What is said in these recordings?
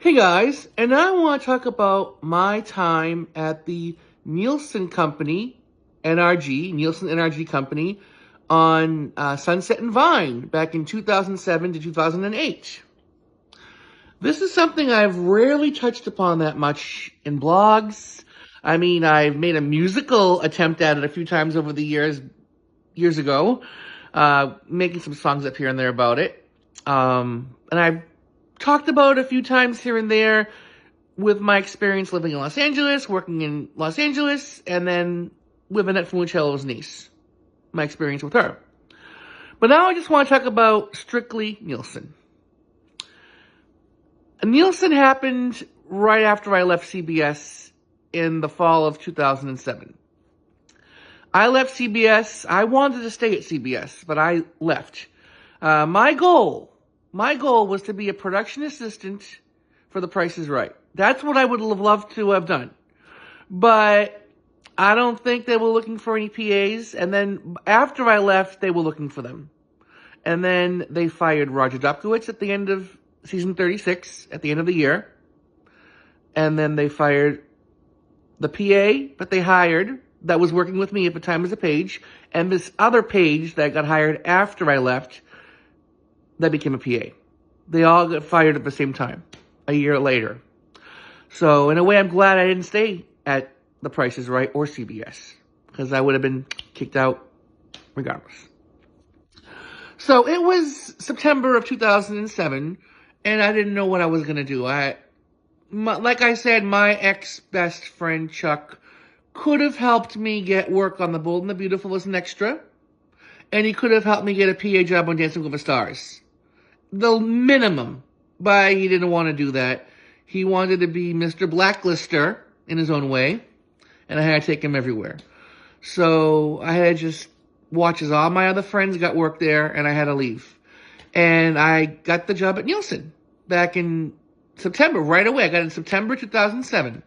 Hey guys, and now I want to talk about my time at the Nielsen Company, Nielsen NRG Company, on Sunset and Vine back in 2007 to 2008. This is something I've rarely touched upon that much in blogs. I mean, I've made a musical attempt at it a few times over the years ago, making some songs up here and there about it. And I've talked about it a few times here and there with my experience living in Los Angeles, working in Los Angeles, and then with Annette Funicello's niece, my experience with her. But now I just want to talk about strictly Nielsen. Nielsen happened right after I left CBS in the fall of 2007. I left CBS. I wanted to stay at CBS, but I left. My goal was to be a production assistant for The Price is Right. That's what I would have loved to have done. But I don't think they were looking for any PAs. And then after I left, they were looking for them. And then they fired Roger Dubkowitz at the end of season 36, at the end of the year. And then they fired the PA that they hired that was working with me at the time as a page. And this other page that got hired after I left that became a PA. They all got fired at the same time, a year later. So in a way, I'm glad I didn't stay at The Price is Right or CBS, because I would have been kicked out regardless. So it was September of 2007, and I didn't know what I was going to do. Like I said, my ex-best friend, Chuck, could have helped me get work on The Bold and the Beautiful as an extra, and he could have helped me get a PA job on Dancing with the Stars. The minimum, but he didn't want to do that. He wanted to be Mr. Blacklister in his own way, and I had to take him everywhere. So I had to just watch as all my other friends got work there, and I had to leave. And I got the job at Nielsen back in September, right away. I got it in September 2007.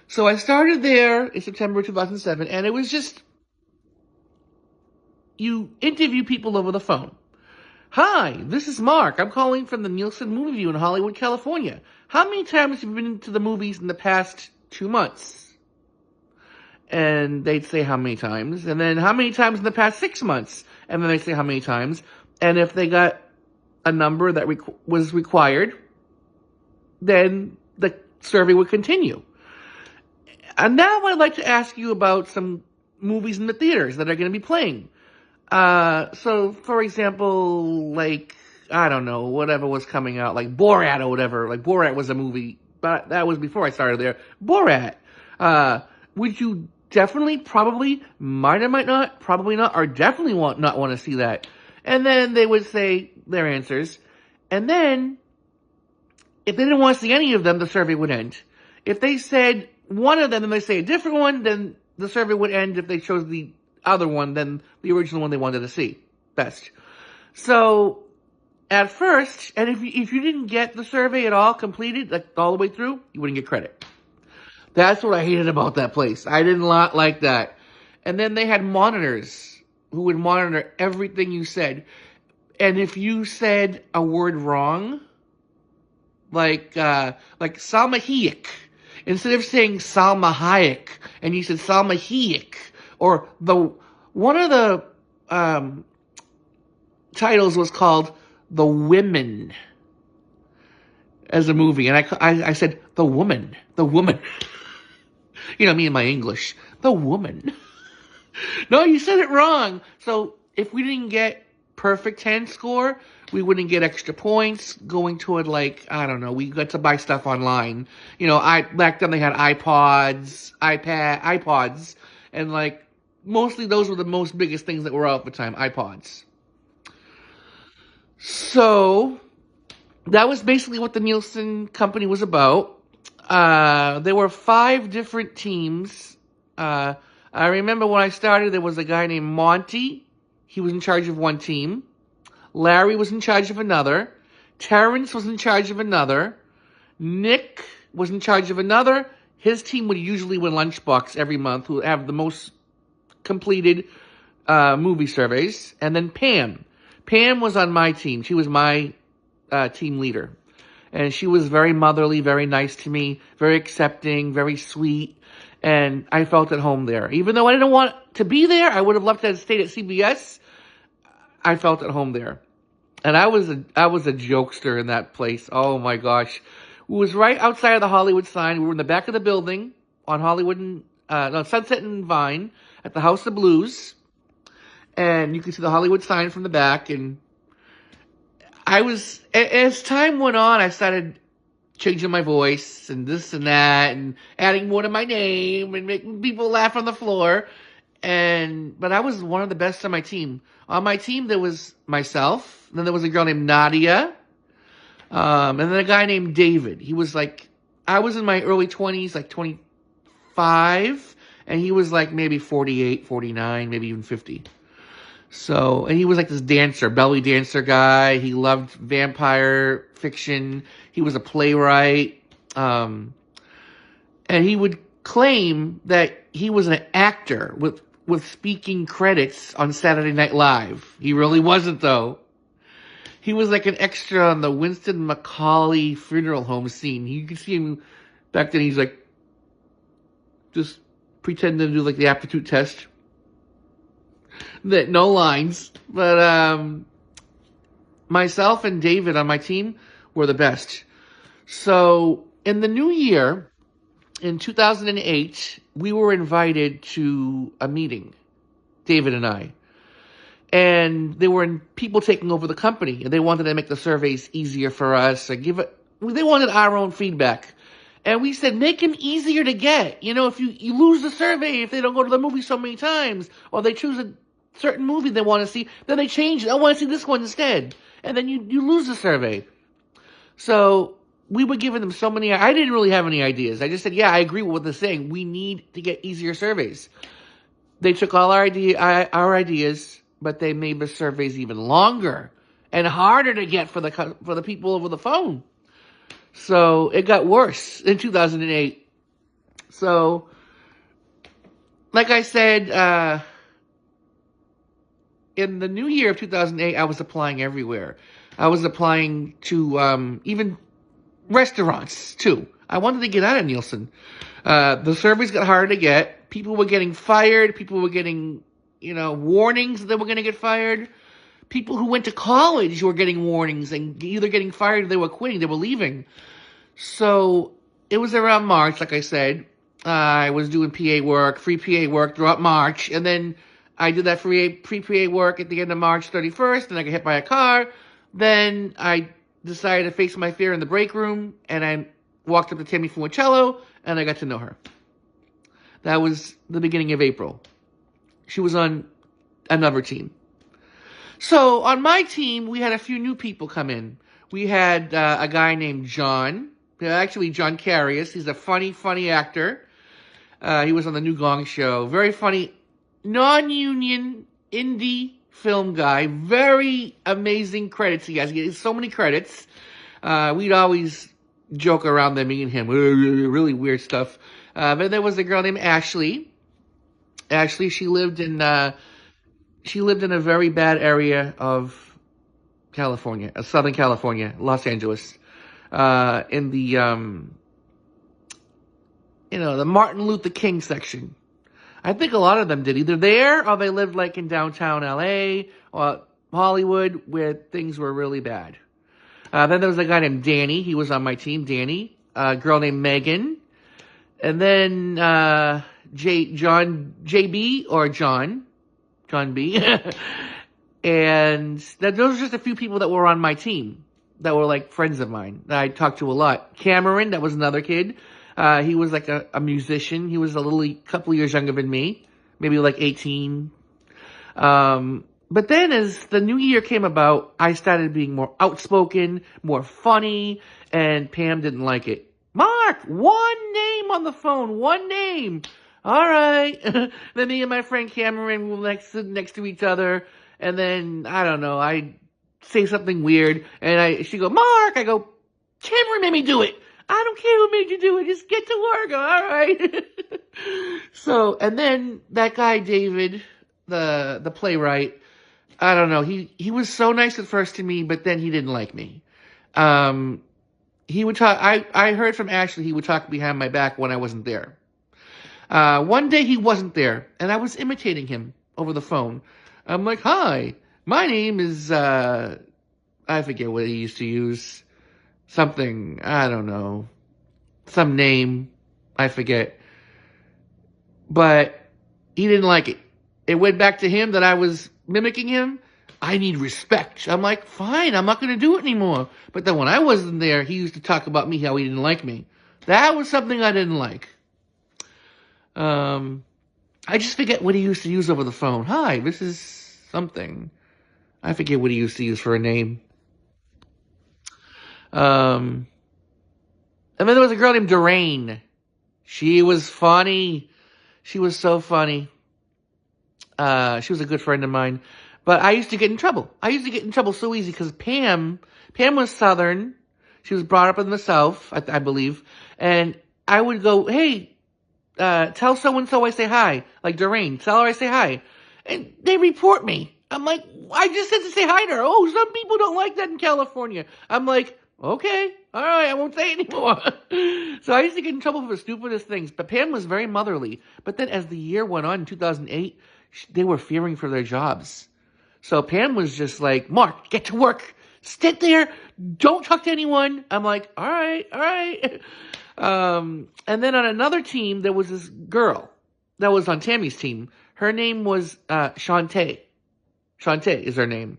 So I started there in September 2007, and it was just, you interview people over the phone. Hi, this is Mark. I'm calling from the Nielsen Movie View in Hollywood, California. How many times have you been to the movies in the past 2 months? And they'd say how many times. And then how many times in the past 6 months? And then they'd say how many times. And if they got a number that was required, then the survey would continue. And now I'd like to ask you about some movies in the theaters that are going to be playing. So, for example, like, I don't know, whatever was coming out, like Borat or whatever. Like, Borat was a movie, but that was before I started there. Borat. Would you definitely, probably, might or might not, probably not, or definitely not want to see that? And then they would say their answers. And then, if they didn't want to see any of them, the survey would end. If they said one of them and they say a different one, then the survey would end. If they chose the other one than the original one they wanted to see best. So at first, and if you didn't get the survey at all completed, like all the way through, you wouldn't get credit. That's what I hated about that place. I didn't like that. And then they had monitors who would monitor everything you said. And if you said a word wrong, like Salma Hayek, instead of saying Salma Hayek, and you said Salma Hayek, or one of the titles was called The Women as a movie. And I said, The Woman. You know, me and my English. The Woman. No, you said it wrong. So if we didn't get perfect 10 score, we wouldn't get extra points going toward, like, I don't know, we got to buy stuff online. You know, back then they had iPods, and like, mostly those were the most biggest things that were out at the time, iPods. So, that was basically what the Nielsen Company was about. There were 5 different teams. I remember when I started, there was a guy named Monty. He was in charge of one team. Larry was in charge of another. Terrence was in charge of another. Nick was in charge of another. His team would usually win Lunchbox every month, who have the most completed movie surveys. And then Pam. Pam was on my team. She was my team leader. And she was very motherly, very nice to me, very accepting, very sweet. And I felt at home there. Even though I didn't want to be there, I would have loved to have stayed at CBS. I felt at home there. And I was a jokester in that place. Oh my gosh. It was right outside of the Hollywood sign. We were in the back of the building on Hollywood and Sunset and Vine at the House of Blues. And you can see the Hollywood sign from the back. And as time went on, I started changing my voice and this and that and adding more to my name and making people laugh on the floor. But I was one of the best on my team. On my team, there was myself. Then there was a girl named Nadia. And then a guy named David. He was like, I was in my early 20s, like 25. And he was like maybe 48, 49, maybe even 50. So, and he was like this dancer, belly dancer guy. He loved vampire fiction. He was a playwright. And he would claim that he was an actor with speaking credits on Saturday Night Live. He really wasn't, though. He was like an extra on the Winston McCauley funeral home scene. You could see him back then. He's like just pretending to do like the aptitude test. That no lines, but myself and David on my team were the best. So in the new year, in 2008, we were invited to a meeting, David and I. And there were people taking over the company, and they wanted to make the surveys easier for us. They wanted our own feedback. And we said, make them easier to get. You know, if you lose the survey, if they don't go to the movie so many times, or they choose a certain movie they want to see, then they change it. I want to see this one instead. And then you lose the survey. So we were giving them so many. I didn't really have any ideas. I just said, yeah, I agree with what they're saying. We need to get easier surveys. They took all our ideas, but they made the surveys even longer and harder to get for the people over the phone. So it got worse in 2008. So, like I said, in the new year of 2008, I was applying everywhere. I was applying to even restaurants, too. I wanted to get out of Nielsen. The surveys got harder to get. People were getting fired. People were getting, warnings that they were going to get fired. People who went to college were getting warnings and either getting fired or they were quitting. They were leaving. So it was around March, like I said. I was doing PA work, free PA work throughout March. And then I did that free PA work at the end of March 31st. And I got hit by a car. Then I decided to face my fear in the break room. And I walked up to Tammy Funicello. And I got to know her. That was the beginning of April. She was on another team. So on my team, we had a few new people come in. We had a guy named John. Actually, John Carius. He's a funny actor. He was on the New Gong Show. Very funny, non-union indie film guy. Very amazing credits he has. He has so many credits. We'd always joke around them, me and him. Really weird stuff. But there was a girl named Ashley. Ashley, she lived in a very bad area of California, Southern California, Los Angeles, in the the Martin Luther King section. I think a lot of them did either there or they lived like in downtown LA or Hollywood where things were really bad. Then there was a guy named Danny. He was on my team, Danny. A girl named Megan. And then John B. And those are just a few people that were on my team that were like friends of mine that I talked to a lot. Cameron, that was another kid. He was like a musician. He was a couple years younger than me, maybe like 18. But then as the new year came about, I started being more outspoken, more funny, and Pam didn't like it. Mark, one name on the phone, one name. All right. Then me and my friend Cameron were sit next to each other. And then, I don't know, I say something weird. And she go, Mark. I go, Cameron made me do it. I don't care who made you do it. Just get to work. All right. So, and then that guy, David, the playwright, I don't know. He was so nice at first to me, but then he didn't like me. he would talk. I heard from Ashley he would talk behind my back when I wasn't there. One day he wasn't there, and I was imitating him over the phone. I'm like, "Hi, my name is I forget what he used to use. Something, I don't know, some name, I forget." But he didn't like it. It went back to him that I was mimicking him. I need respect. I'm like, fine, I'm not going to do it anymore. But then when I wasn't there, he used to talk about me, how he didn't like me. That was something I didn't like. I just forget what he used to use over the phone. Hi, this is something. I forget what he used to use for a name. And then there was a girl named Doreen. She was funny. She was so funny. She was a good friend of mine. But I used to get in trouble. I used to get in trouble so easy because Pam was Southern. She was brought up in the South, I believe. And I would go, hey, tell so-and-so I say hi. Like Doreen, tell her I say hi. And they report me. I'm like, I just said to say hi to her. Oh, some people don't like that in California. I'm like, okay, all right, I won't say it anymore. So I used to get in trouble for the stupidest things. But Pam was very motherly. But then as the year went on, in 2008, they were fearing for their jobs. So Pam was just like, Mark, get to work. Sit there. Don't talk to anyone. I'm like, all right, all right. And then on another team, there was this girl that was on Tammy's team. Her name was Shantae. Shantae is her name.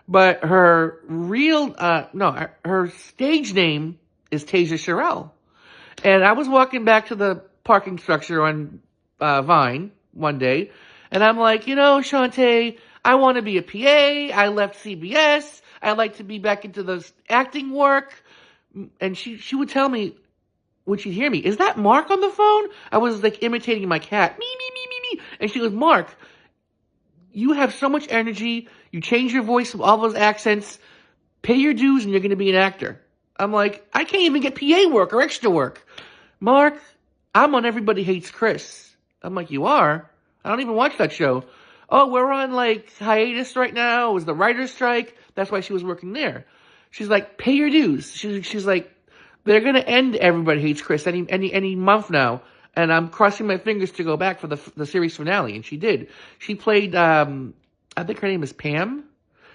But her real, her stage name is Tasia Sherrill. And I was walking back to the parking structure on Vine one day, and I'm like, Shantae, I want to be a PA. I left CBS. I like to be back into the acting work. And she would tell me, when she'd hear me, is that Mark on the phone? I was like imitating my cat. Me, me, me, me, me. And she goes, Mark, you have so much energy. You change your voice with all those accents. Pay your dues and you're going to be an actor. I'm like, I can't even get PA work or extra work. Mark, I'm on Everybody Hates Chris. I'm like, you are? I don't even watch that show. Oh, we're on like hiatus right now. It was the writer's strike. That's why she was working there. She's like, pay your dues. She's like, they're going to end Everybody Hates Chris any month now. And I'm crossing my fingers to go back for the series finale. And she did. She played, I think her name is Pam.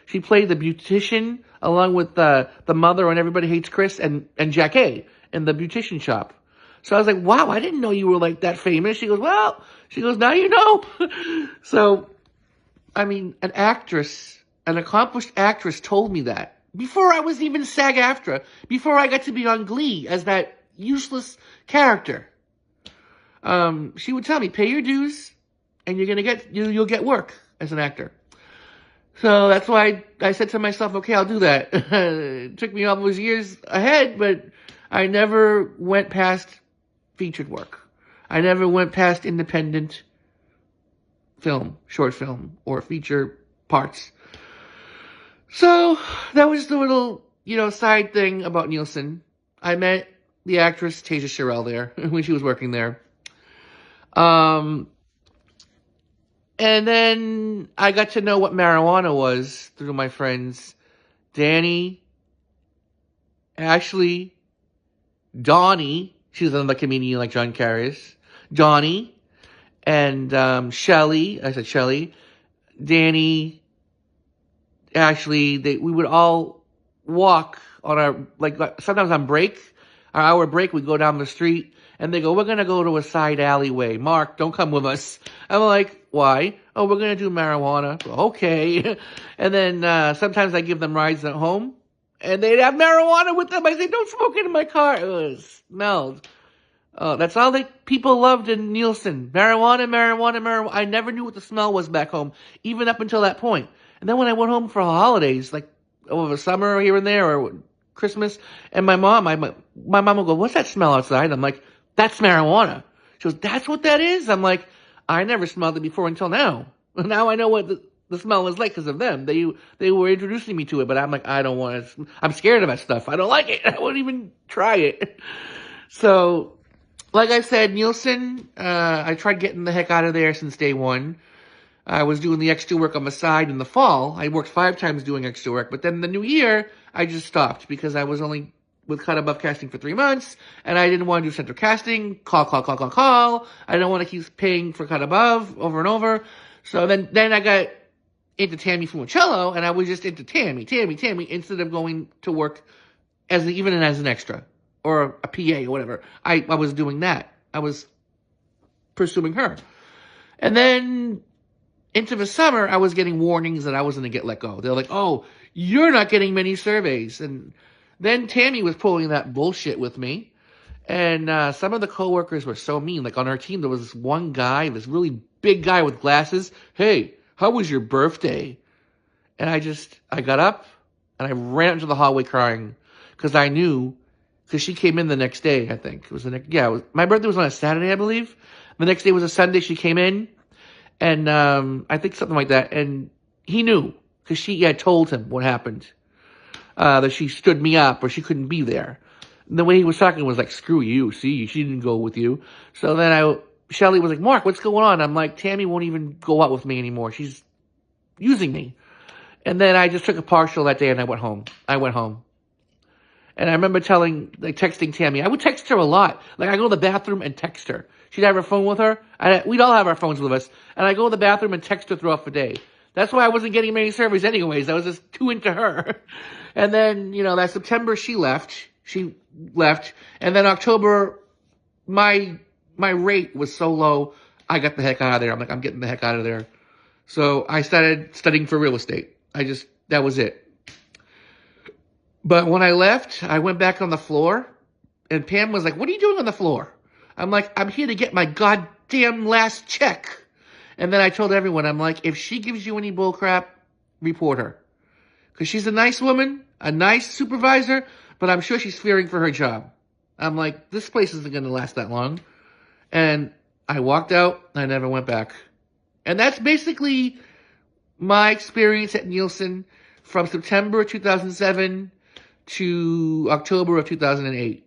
She played the beautician along with the mother on Everybody Hates Chris and Jackie in the beautician shop. So I was like, wow, I didn't know you were like that famous. She goes, now you know. So, I mean, an accomplished actress told me that. Before I was even SAG-AFTRA. Before I got to be on Glee as that useless character. She would tell me, pay your dues, and you'll get work as an actor. So that's why I said to myself, okay, I'll do that. It took me all those years ahead, but I never went past featured work. I never went past independent film, short film, or feature parts. So that was the little, side thing about Nielsen. I met the actress Tasia Sherrill there when she was working there. And then I got to know what marijuana was through my friends Danny, Ashley, Donnie. She was another comedian like John Carrius. Donnie and Shelly. I said Shelly. Danny, Ashley. We would all walk on our sometimes on break, our hour break. We'd go down the street. And they go, we're going to go to a side alleyway. Mark, don't come with us. I'm like, why? Oh, we're going to do marijuana. Okay. And then sometimes I give them rides at home. And they'd have marijuana with them. I say, don't smoke it in my car. It smelled. That's all people loved in Nielsen. Marijuana, marijuana, marijuana. I never knew what the smell was back home, even up until that point. And then when I went home for holidays, like over the summer here and there, or Christmas, and my mom would go, what's that smell outside? I'm like, that's marijuana. She goes, that's what that is? I'm like, I never smelled it before until now. Now I know what the smell is like because of them. They were introducing me to it, but I'm like, I don't want to. I'm scared of that stuff. I don't like it. I won't even try it. So, like I said, Nielsen, I tried getting the heck out of there since day one. I was doing the extra work on the side in the fall. I worked 5 times doing extra work, but then the new year, I just stopped because I was only with Cut Above Casting for 3 months, and I didn't want to do central casting. Call. I don't want to keep paying for Cut Above over and over. So then I got into Tammy Fumacello, and I was just into Tammy, instead of going to work even as an extra or a PA or whatever. I was doing that. I was pursuing her. And then into the summer, I was getting warnings that I was going to get let go. They're like, oh, you're not getting many surveys. And then Tammy was pulling that bullshit with me. And some of the coworkers were so mean. Like on our team, there was this one guy, this really big guy with glasses. Hey, how was your birthday? And I got up and I ran into the hallway crying because I knew, because she came in the next day, I think. It was my birthday was on a Saturday, I believe. The next day was a Sunday. She came in, and I think something like that. And he knew, because she had told him what happened, that she stood me up or she couldn't be there. And the way he was talking was like, screw you, see, she didn't go with you. So then Shelly was like, Mark, what's going on? I'm like, Tammy won't even go out with me anymore. She's using me. And then I just took a partial that day and I went home. And I remember texting Tammy. I would text her a lot. Like, I go to the bathroom and text her. She'd have her phone with her. We'd all have our phones with us. And I go to the bathroom and text her throughout the day. That's why I wasn't getting many surveys anyways. I was just too into her. And then, that September, she left. And then October, my rate was so low, I got the heck out of there. I'm like, I'm getting the heck out of there. So I started studying for real estate. That was it. But when I left, I went back on the floor, and Pam was like, what are you doing on the floor? I'm like, I'm here to get my goddamn last check. And then I told everyone, I'm like, if she gives you any bullcrap, report her. Because she's a nice woman, a nice supervisor, but I'm sure she's fearing for her job. I'm like, this place isn't going to last that long. And I walked out, I never went back. And that's basically my experience at Nielsen from September 2007 to October of 2008.